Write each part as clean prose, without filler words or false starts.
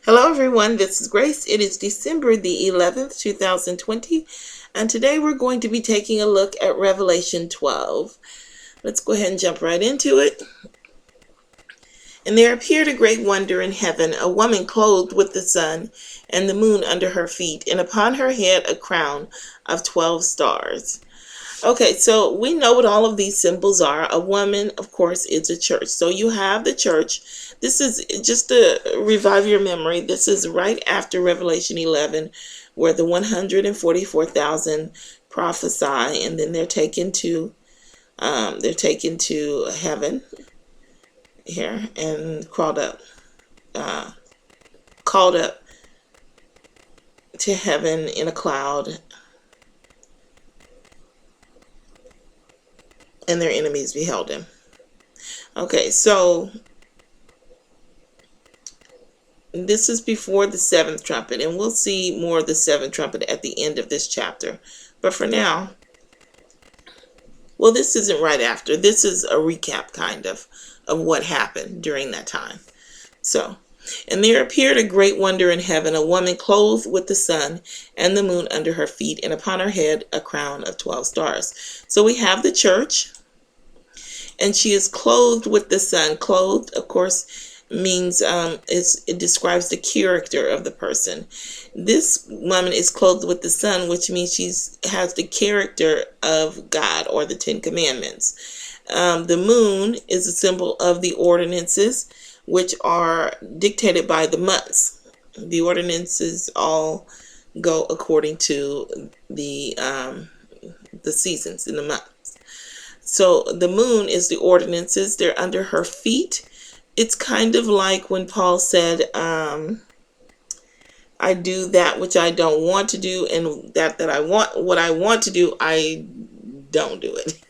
Hello everyone, this is Grace. It is December the 11th, 2020, and today we're going to be taking a look at Revelation 12. Let's go ahead and jump right into it. And there appeared a great wonder in heaven, a woman clothed with the sun and the moon under her feet, and upon her head a crown of 12 stars. Okay, so we know what all of these symbols are. A woman, of course, is a church. So you have the church. This is just to revive your memory. This is right after Revelation 11, where the 144,000 prophesy, and then they're taken to heaven here and called up to heaven in a cloud, and their enemies beheld him. Okay, so this is before the seventh trumpet, and we'll see more of the seventh trumpet at the end of this chapter. But for now, well, this isn't right after. This is a recap kind of what happened during that time. So, and there appeared a great wonder in heaven, a woman clothed with the sun and the moon under her feet, and upon her head a crown of 12 stars. So we have the church, and she is clothed with the sun. Clothed, of course, means it describes the character of the person. This woman is clothed with the sun, which means she has the character of God, or the Ten Commandments. The moon is a symbol of the ordinances, which are dictated by the months. The ordinances all go according to the seasons in the months. So the moon is the ordinances. They're under her feet. It's kind of like when Paul said, I do that which I don't want to do, and what I want to do, I don't do it.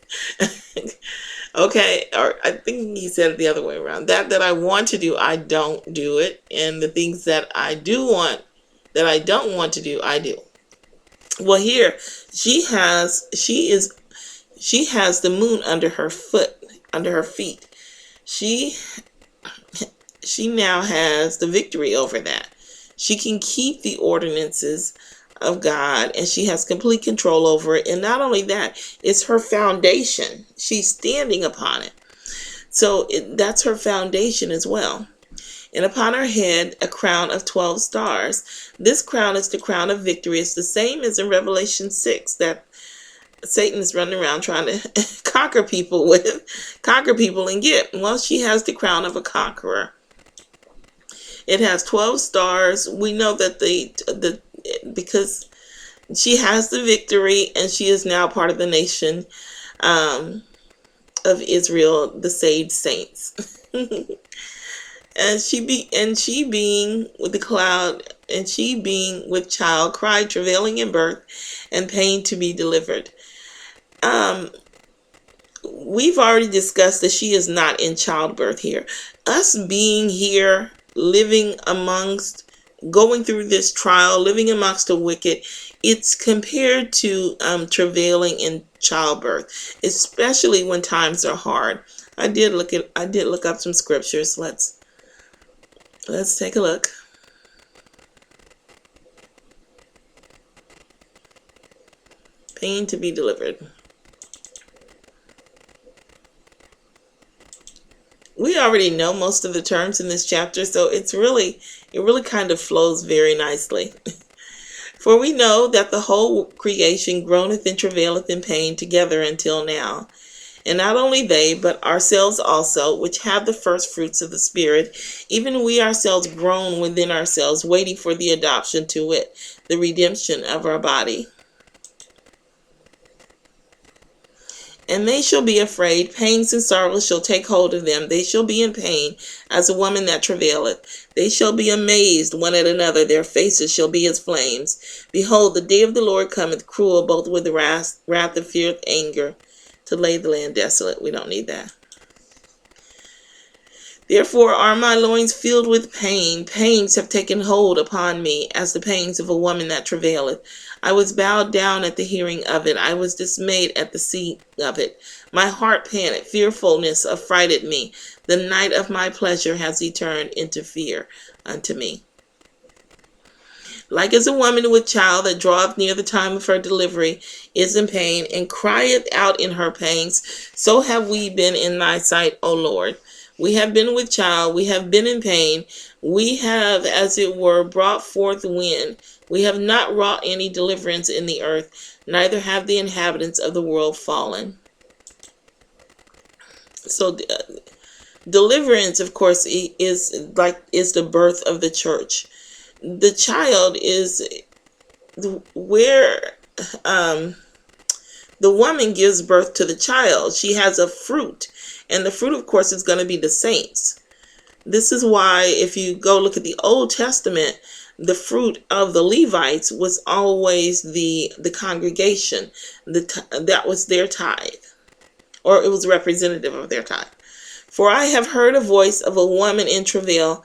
Okay, or I think he said it the other way around. That I want to do, I don't do it, and the things that I don't want to do, I do. Well, here she has the moon under her feet. She now has the victory over that. She can keep the ordinances of God, and she has complete control over it. And not only that, it's her foundation. She's standing upon it. So that's her foundation as well. And upon her head, a crown of 12 stars. This crown is the crown of victory. It's the same as in Revelation 6 that Satan is running around trying to conquer people and get. Well, she has the crown of a conqueror. It has 12 stars. We know that because she has the victory, and she is now part of the nation of Israel, the saved saints. and she being with the cloud, and she being with child, cried, travailing in birth, and pain to be delivered. We've already discussed that she is not in childbirth here. Us being here, going through this trial, living amongst the wicked, it's compared to travailing in childbirth, especially when times are hard. I did look up some scriptures. Let's take a look. Pain to be delivered. We already know most of the terms in this chapter, so it really kind of flows very nicely. For we know that the whole creation groaneth and travaileth in pain together until now. And not only they, but ourselves also, which have the first fruits of the Spirit, even we ourselves groan within ourselves, waiting for the adoption, to wit, the redemption of our body. And they shall be afraid, pangs and sorrows shall take hold of them. They shall be in pain, as a woman that travaileth. They shall be amazed one at another, their faces shall be as flames. Behold, the day of the Lord cometh, cruel, both with wrath and fierce anger, to lay the land desolate. We don't need that. Therefore are my loins filled with pain. Pains have taken hold upon me, as the pains of a woman that travaileth. I was bowed down at the hearing of it. I was dismayed at the seeing of it. My heart panted. Fearfulness affrighted me. The night of my pleasure has he turned into fear unto me. Like as a woman with child that draweth near the time of her delivery is in pain, and crieth out in her pains, so have we been in thy sight, O Lord. We have been with child, we have been in pain, we have, as it were, brought forth wind. We have not wrought any deliverance in the earth, neither have the inhabitants of the world fallen. So deliverance, of course, is the birth of the church. The child is where the woman gives birth to the child. She has a fruit, and the fruit, of course, is going to be the saints. This is why, if you go look at the Old Testament, the fruit of the Levites was always the congregation. That was their tithe, or it was representative of their tithe. For I have heard a voice of a woman in travail,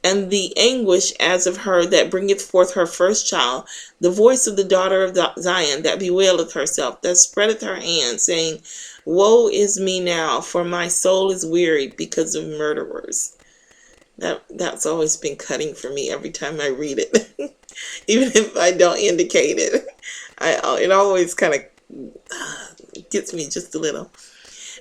and the anguish as of her that bringeth forth her first child, the voice of the daughter of Zion that bewaileth herself, that spreadeth her hand, saying, Woe is me now, for my soul is wearied because of murderers. That's always been cutting for me every time I read it, even if I don't indicate it. It always kind of gets me just a little.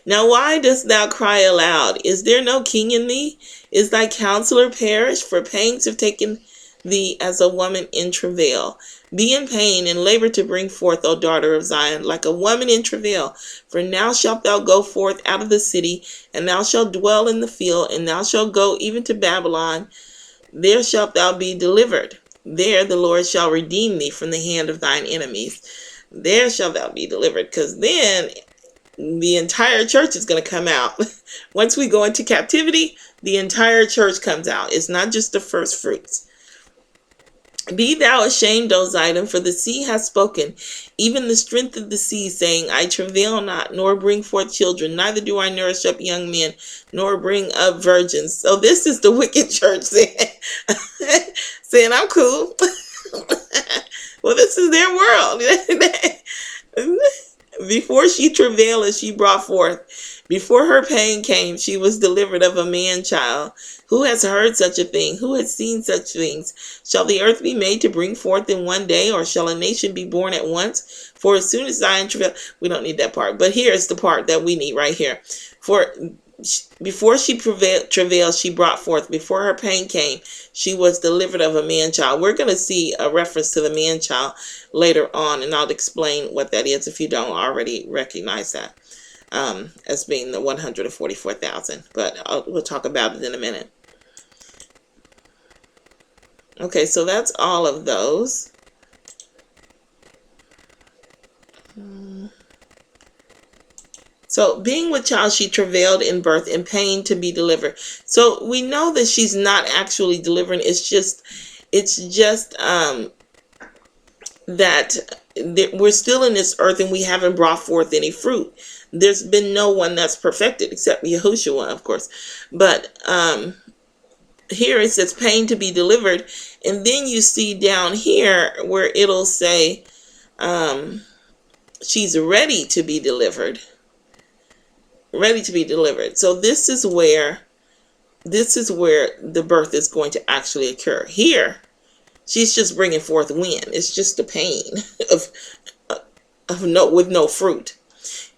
Now why dost thou cry aloud? Is there no king in thee? Is thy counselor perished? For pangs have taken thee as a woman in travail. Be in pain and labor to bring forth, O daughter of Zion, like a woman in travail. For now shalt thou go forth out of the city, and thou shalt dwell in the field, and thou shalt go even to Babylon. There shalt thou be delivered. There the Lord shall redeem thee from the hand of thine enemies. There shalt thou be delivered, because then the entire church is going to come out. Once we go into captivity, the entire church comes out. It's not just the first fruits. Be thou ashamed, O Zidon, for the sea has spoken, even the strength of the sea, saying, I travail not, nor bring forth children, neither do I nourish up young men, nor bring up virgins. So this is the wicked church saying I'm cool. Well, this is their world. Before she travailed, she brought forth. Before her pain came, she was delivered of a man child. Who has heard such a thing? Who has seen such things? Shall the earth be made to bring forth in one day, or shall a nation be born at once? For as soon as Zion travailed, we don't need that part, but here's the part that we need right here. For before she travailed, she brought forth. Before her pain came, she was delivered of a man child. We're going to see a reference to the man child later on, and I'll explain what that is if you don't already recognize that as being the 144,000. But we'll talk about it in a minute. Okay, so that's all of those. So being with child, she travailed in birth, in pain to be delivered. So we know that she's not actually delivering. It's just that we're still in this earth and we haven't brought forth any fruit. There's been no one that's perfected except Yahushua, of course. But here it says pain to be delivered. And then you see down here where it'll say she's ready to be delivered. Ready to be delivered. So this is where the birth is going to actually occur. Here, she's just bringing forth wind. It's just the pain with no fruit.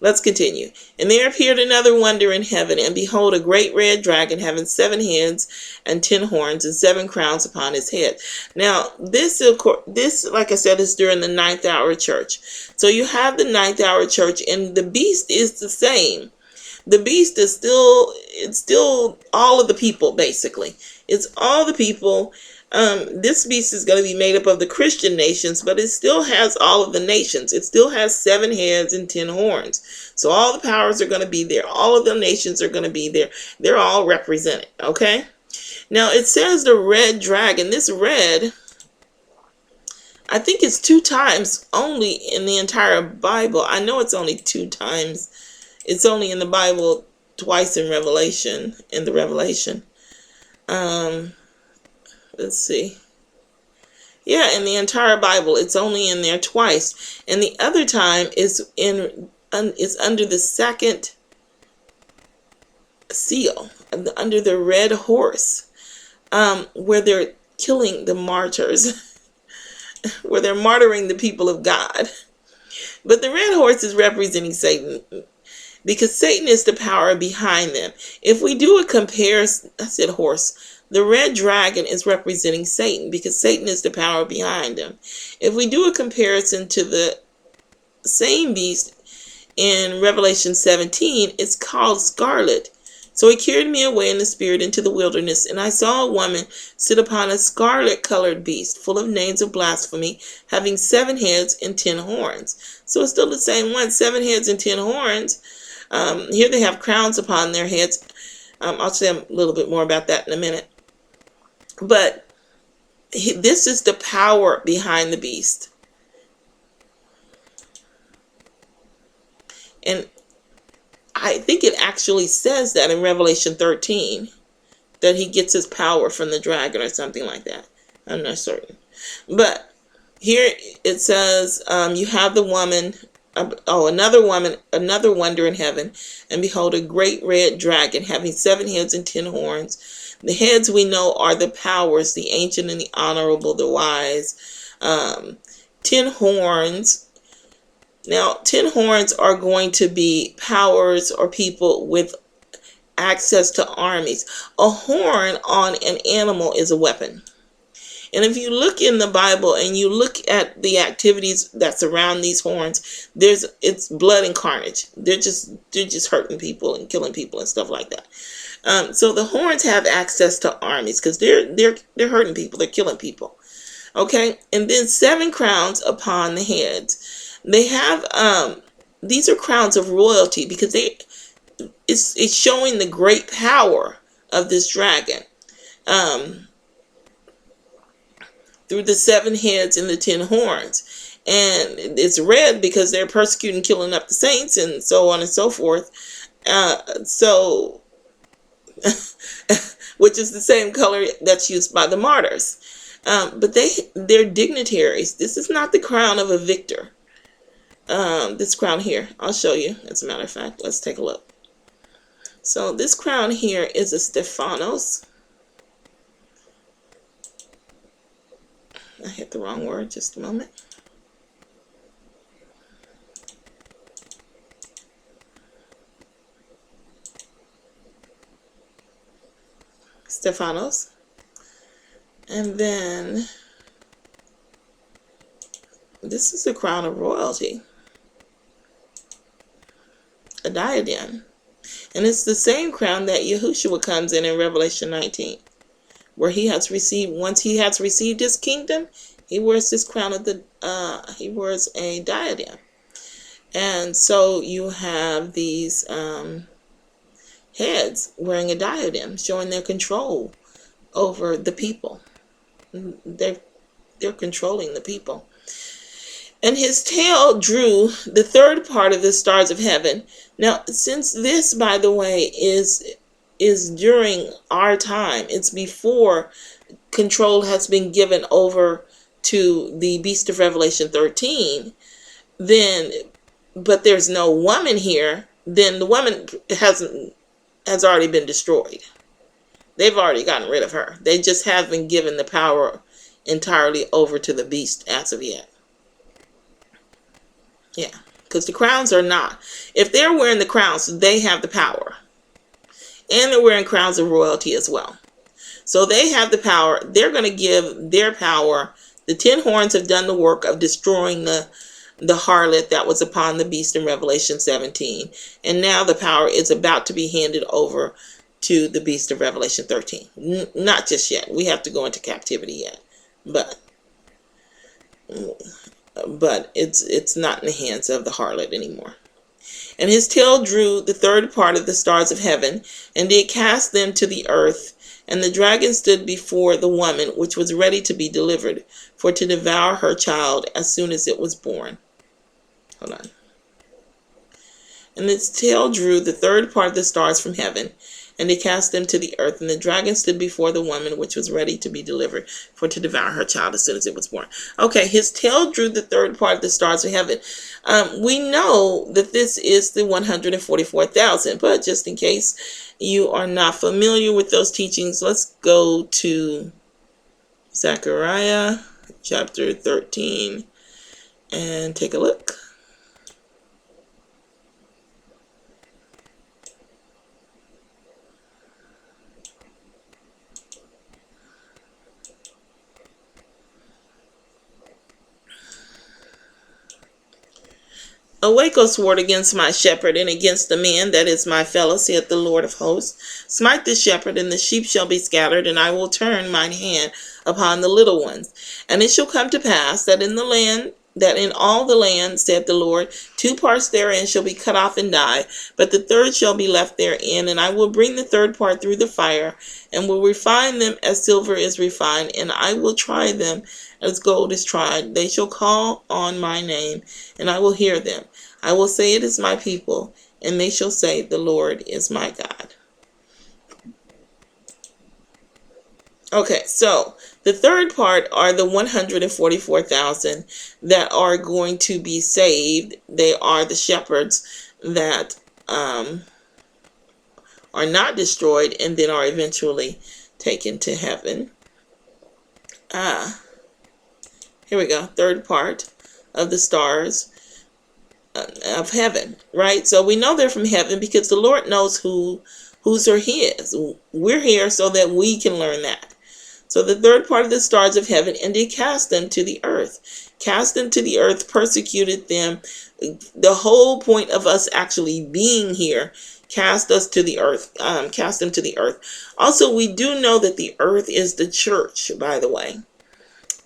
Let's continue. And there appeared another wonder in heaven, and behold, a great red dragon having 7 heads and 10 horns and 7 crowns upon his head. Now, this, like I said, is during the 9th hour church. So you have the 9th hour church, and the beast is the same. The beast is still all of the people, basically. It's all the people. This beast is going to be made up of the Christian nations, but it still has all of the nations. It still has 7 heads and 10 horns. So all the powers are going to be there. All of the nations are going to be there. They're all represented, okay? Now, it says the red dragon. This red, I think it's 2 times only in the entire Bible. I know it's only 2 times. It's only in the Bible twice in Revelation, Let's see. Yeah, in the entire Bible, it's only in there twice. And the other time is under the second seal, under the red horse, where they're killing the martyrs. where they're martyring the people of God. But the red horse is representing Satan, because Satan is the power behind them. If we do a comparison, I said horse, the red dragon is representing Satan, because Satan is the power behind them. If we do a comparison to the same beast in Revelation 17, it's called Scarlet. So he carried me away in the spirit into the wilderness, and I saw a woman sit upon a scarlet-colored beast, full of names of blasphemy, having 7 heads and 10 horns. So it's still the same one, 7 heads and 10 horns. Here they have crowns upon their heads. I'll say a little bit more about that in a minute. But this is the power behind the beast. And I think it actually says that in Revelation 13, that he gets his power from the dragon or something like that. I'm not certain. But here it says, you have the woman, another wonder in heaven, and behold, a great red dragon having 7 heads and 10 horns. The heads we know are the powers, the ancient and the honorable, the wise. 10 horns. Now, 10 horns are going to be powers or people with access to armies. A horn on an animal is a weapon. And if you look in the Bible and you look at the activities that surround these horns, it's blood and carnage. They're just hurting people and killing people and stuff like that. So the horns have access to armies because they're hurting people, they're killing people. Okay, and then 7 crowns upon the heads. They have these are crowns of royalty, because it's showing the great power of this dragon. Through the 7 heads and the 10 horns. And it's red because they're persecuting, killing up the saints, and so on and so forth. Which is the same color that's used by the martyrs. But they're dignitaries. This is not the crown of a victor. This crown here, I'll show you. As a matter of fact, let's take a look. So this crown here is a Stephanos. I hit the wrong word, just a moment. Stephanos. And then this is the crown of royalty. A diadem. And it's the same crown that Yahushua comes in Revelation 19. Where once he has received his kingdom, he wears this crown of he wears a diadem. And so you have these heads wearing a diadem, showing their control over the people. They're controlling the people. And his tail drew the 3rd part of the stars of heaven. Now, since this, by the way, is during our time, it's before control has been given over to the beast of Revelation 13, but there's no woman here, then the woman has already been destroyed. They've already gotten rid of her. They just haven't given the power entirely over to the beast as of yet. Yeah, because the crowns are not. If they're wearing the crowns, they have the power. And they're wearing crowns of royalty as well. So they have the power. They're going to give their power. The 10 horns have done the work of destroying the harlot that was upon the beast in Revelation 17. And now the power is about to be handed over to the beast of Revelation 13. Not just yet. We have to go into captivity yet. But it's not in the hands of the harlot anymore. And his tail drew the 3rd part of the stars of heaven, and did cast them to the earth. And the dragon stood before the woman, which was ready to be delivered, for to devour her child as soon as it was born. Hold on. And its tail drew the 3rd part of the stars from heaven, and they cast them to the earth. And the dragon stood before the woman, which was ready to be delivered, for to devour her child as soon as it was born. Okay, his tail drew the 3rd part of the stars of heaven. We know that this is the 144,000, but just in case you are not familiar with those teachings, let's go to Zechariah chapter 13 and take a look. Awake, O sword, against my shepherd, and against the man that is my fellow, saith the Lord of hosts. Smite the shepherd, and the sheep shall be scattered, and I will turn mine hand upon the little ones. And it shall come to pass that in all the land, saith the Lord, 2 parts therein shall be cut off and die, but the third shall be left therein. And I will bring the third part through the fire, and will refine them as silver is refined, and I will try them as gold is tried. They shall call on my name, and I will hear them. I will say, it is my people, and they shall say, the Lord is my God. Okay, so the third part are the 144,000 that are going to be saved. They are the shepherds that are not destroyed and then are eventually taken to heaven. Here we go. Third part of the stars of heaven, right? So we know they're from heaven because the Lord knows whose are his. We're here so that we can learn that. So the third part of the stars of heaven, and did cast them to the earth. Cast them to the earth, persecuted them. The whole point of us actually being here, cast us to the earth, cast them to the earth. Also, we do know that the earth is the church, by the way.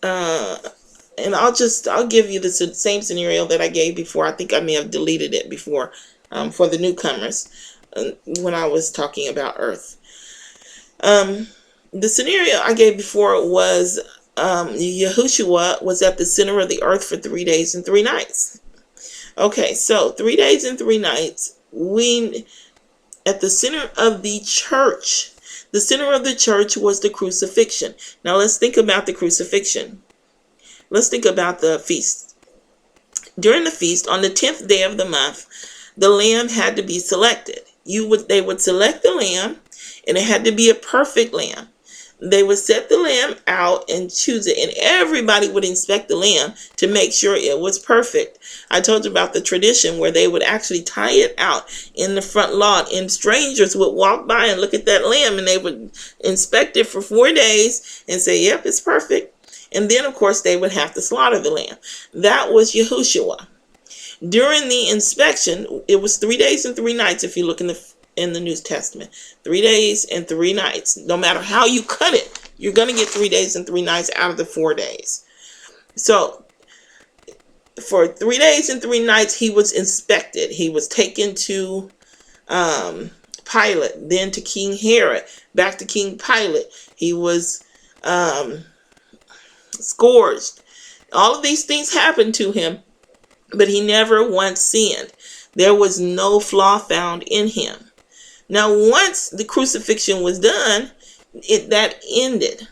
And I'll give you the same scenario that I gave before. I think I may have deleted it before for the newcomers when I was talking about earth. The scenario I gave before was Yahushua was at the center of the earth for 3 days and 3 nights. Okay, so 3 days and 3 nights, at the center of the church. The center of the church was the crucifixion. Now let's think about the crucifixion. Let's think about the feast. During the feast, on the 10th day of the month, the lamb had to be selected. They would select the lamb, and it had to be a perfect lamb. They would set the lamb out and choose it, and everybody would inspect the lamb to make sure it was perfect. I told you about the tradition where they would actually tie it out in the front lawn, and strangers would walk by and look at that lamb, and they would inspect it for 4 days and say, yep, it's perfect. And then, of course, they would have to slaughter the lamb. That was Yahushua. During the inspection, it was 3 days and 3 nights if you look in the New Testament. 3 days and 3 nights. No matter how you cut it, you're going to get 3 days and 3 nights out of the 4 days. So for 3 days and 3 nights, he was inspected. He was taken to Pilate, then to King Herod, back to King Pilate. He was scourged. All of these things happened to him, but he never once sinned. There was no flaw found in him. Now, once the crucifixion was done, that ended.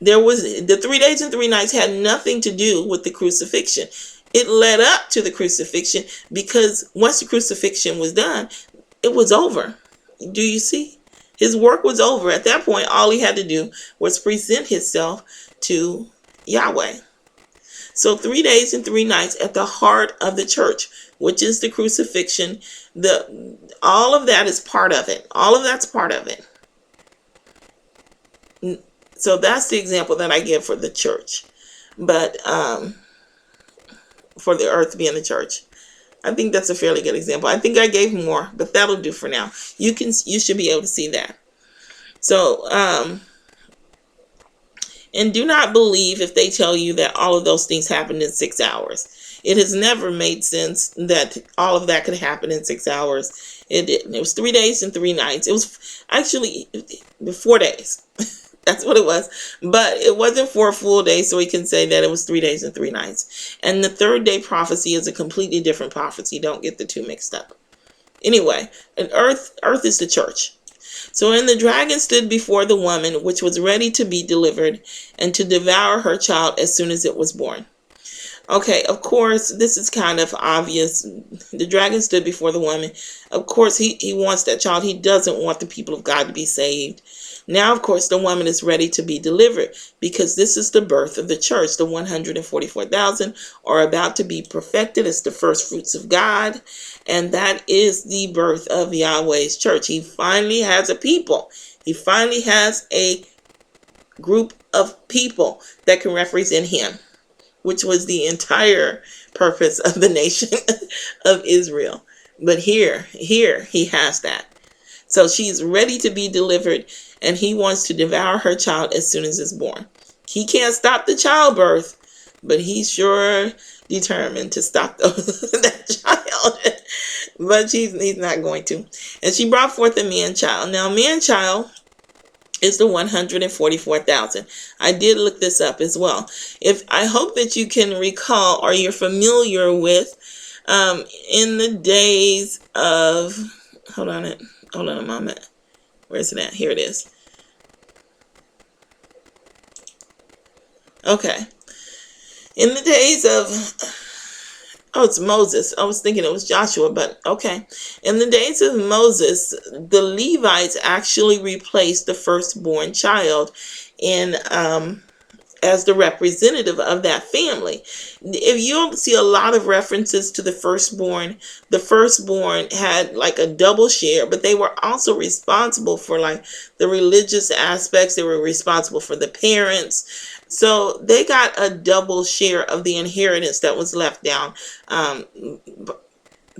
The 3 days and 3 nights had nothing to do with the crucifixion. It led up to the crucifixion, because once the crucifixion was done, it was over. Do you see? His work was over. At that point, all he had to do was present himself to Yahweh. So 3 days and 3 nights at the heart of the church, which is the crucifixion. All of that is part of it. All of that's part of it. So that's the example that I give for the church. But for the earth being the church, I think that's a fairly good example. I think I gave more, but that'll do for now. You should be able to see that. So and do not believe if they tell you that all of those things happened in 6 hours. It has never made sense that all of that could happen in 6 hours. It didn't. It was 3 days and 3 nights. It was actually 4 days. That's what it was. But it wasn't 4 full days, so we can say that it was 3 days and 3 nights. And the third day prophecy is a completely different prophecy. Don't get the two mixed up. Anyway, and earth is the church. So and the dragon stood before the woman, which was ready to be delivered, and to devour her child as soon as it was born. Okay, of course, this is kind of obvious. The dragon stood before the woman. Of course, he wants that child. He doesn't want the people of God to be saved. Now, of course, the woman is ready to be delivered because this is the birth of the church. The 144,000 are about to be perfected. It's the first fruits of God. And that is the birth of Yahweh's church. He finally has a people. He finally has a group of people that can represent him, which was the entire purpose of the nation of Israel. But here he has that. So she's ready to be delivered, and he wants to devour her child as soon as it's born. He can't stop the childbirth, but he's sure determined to stop that child. But he's not going to. And she brought forth a man child. Now, man child is the 144,000. I did look this up as well. I hope that you can recall, or you're familiar with, in the days of, hold on a moment. Where's it at? Here it is. Okay. In the days of, it's Moses. I was thinking it was Joshua, but okay. In the days of Moses, the Levites actually replaced the firstborn child in as the representative of that family. If you'll see a lot of references to the firstborn had like a double share, but they were also responsible for like the religious aspects. They were responsible for the parents. So they got a double share of the inheritance that was left down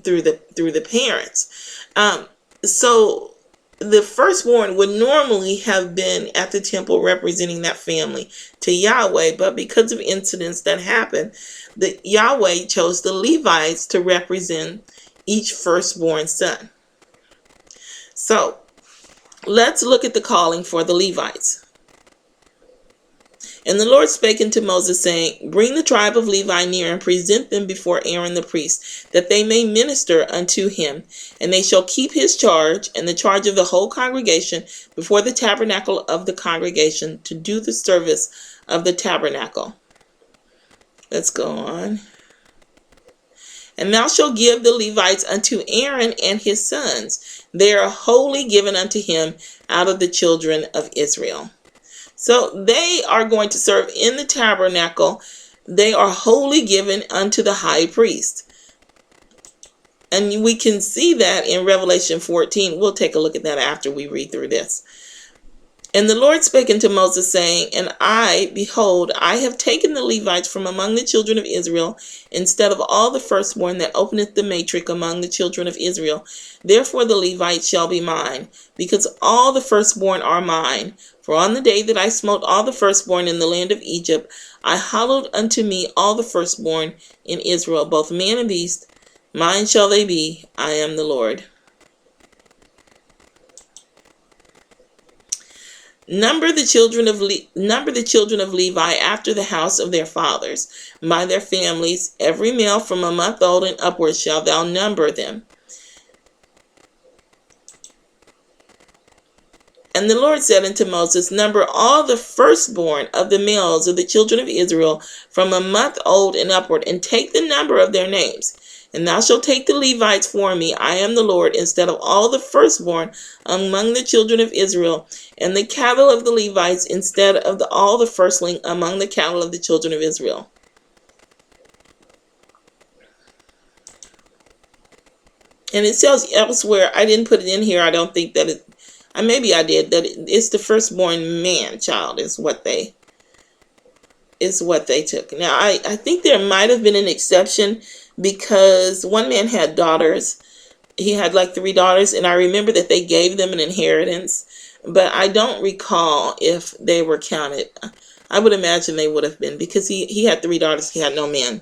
through the parents. So the firstborn would normally have been at the temple representing that family to Yahweh, but because of incidents that happened, the Yahweh chose the Levites to represent each firstborn son. So let's look at the calling for the Levites. And the Lord spake unto Moses, saying, Bring the tribe of Levi near, and present them before Aaron the priest, that they may minister unto him. And they shall keep his charge, and the charge of the whole congregation, before the tabernacle of the congregation, to do the service of the tabernacle. Let's go on. And thou shalt give the Levites unto Aaron and his sons. They are wholly given unto him out of the children of Israel. So they are going to serve in the tabernacle. They are wholly given unto the high priest. And we can see that in Revelation 14. We'll take a look at that after we read through this. And the Lord spake unto Moses, saying, And I, behold, I have taken the Levites from among the children of Israel, instead of all the firstborn that openeth the matrix among the children of Israel. Therefore the Levites shall be mine, because all the firstborn are mine. For on the day that I smote all the firstborn in the land of Egypt, I hallowed unto me all the firstborn in Israel, both man and beast. Mine shall they be. I am the Lord. Number the children of Levi after the house of their fathers, by their families, every male from a month old and upward shall thou number them. And the Lord said unto Moses, Number all the firstborn of the males of the children of Israel from a month old and upward, and take the number of their names. And thou shalt take the Levites for me, I am the Lord, instead of all the firstborn among the children of Israel, and the cattle of the Levites instead of all the firstling among the cattle of the children of Israel. And it says elsewhere, I didn't put it in here, I don't think that it, maybe I did, that it's the firstborn man child is what they took. Now, I think there might have been an exception, because one man had daughters. He had like 3 daughters, and I remember that they gave them an inheritance, but I don't recall if they were counted. I would imagine they would have been, because he had 3 daughters, he had no men.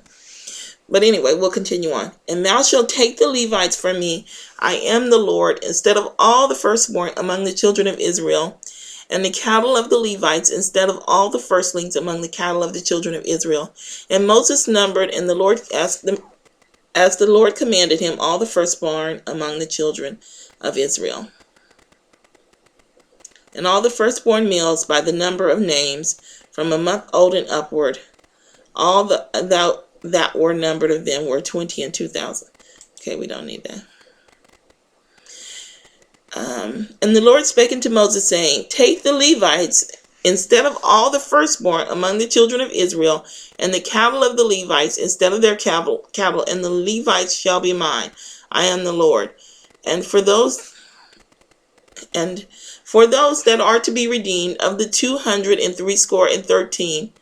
But anyway, we'll continue on. And thou shalt take the Levites from me, I am the Lord, instead of all the firstborn among the children of Israel, and the cattle of the Levites instead of all the firstlings among the cattle of the children of Israel. And Moses numbered, and the Lord asked them, as the Lord commanded him, all the firstborn among the children of Israel. And all the firstborn males by the number of names, from a month old and upward, all that were numbered of them were 20 and 2,000. Okay, we don't need that. And the Lord spake unto Moses, saying, Take the Levites instead of all the firstborn among the children of Israel, and the cattle of the Levites instead of their cattle, and the Levites shall be mine. I am the Lord. And for those that are to be redeemed of the 213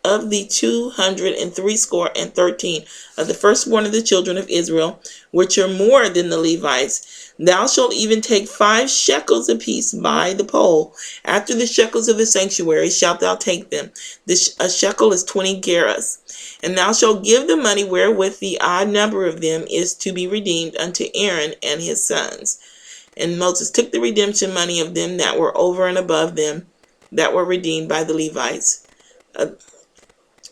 of the 213 of the firstborn of the children of Israel, which are more than the Levites, thou shalt even take 5 shekels apiece by the poll. After the shekels of the sanctuary shalt thou take them. A shekel is 20 gerahs. And thou shalt give the money wherewith the odd number of them is to be redeemed unto Aaron and his sons. And Moses took the redemption money of them that were over and above them, that were redeemed by the Levites.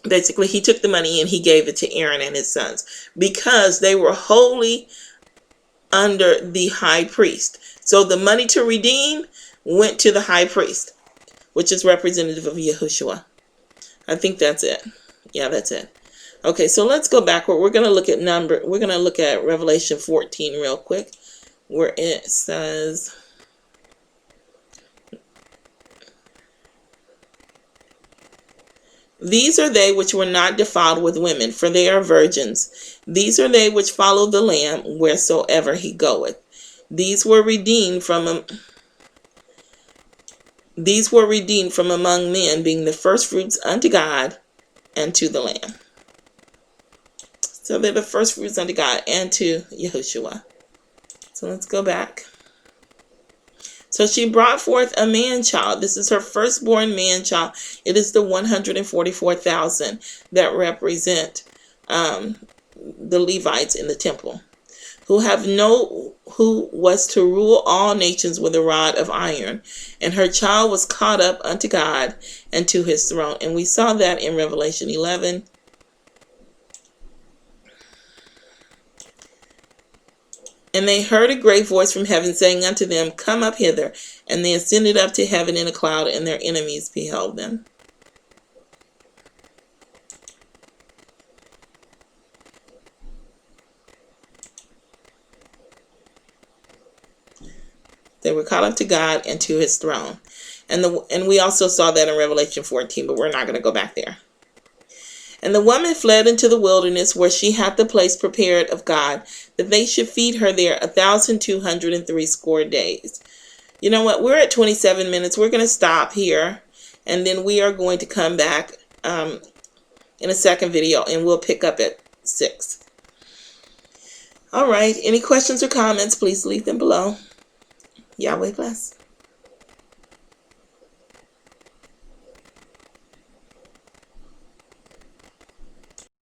Basically, he took the money and he gave it to Aaron and his sons because they were wholly under the high priest. So the money to redeem went to the high priest, which is representative of Yahushua. I think that's it. Yeah, that's it. Okay, so let's go backward. We're going to look at Revelation 14 real quick, where it says, These are they which were not defiled with women, for they are virgins. These are they which follow the Lamb wheresoever he goeth. These were redeemed from among men, being the firstfruits unto God and to the Lamb. So they're the firstfruits unto God and to Yahushua. So let's go back. So she brought forth a man-child. This is her firstborn man-child. It is the 144,000 that represent the Levites in the temple, who was to rule all nations with a rod of iron. And her child was caught up unto God and to his throne. And we saw that in Revelation 11. And they heard a great voice from heaven saying unto them, Come up hither. And they ascended up to heaven in a cloud, and their enemies beheld them. They were caught up to God and to his throne. And we also saw that in Revelation 14, but we're not going to go back there. And the woman fled into the wilderness, where she had the place prepared of God, that they should feed her there 1,260 days. You know what? We're at 27 minutes. We're going to stop here, and then we are going to come back in a second video, and we'll pick up at 6. All right. Any questions or comments, please leave them below. Yahweh bless.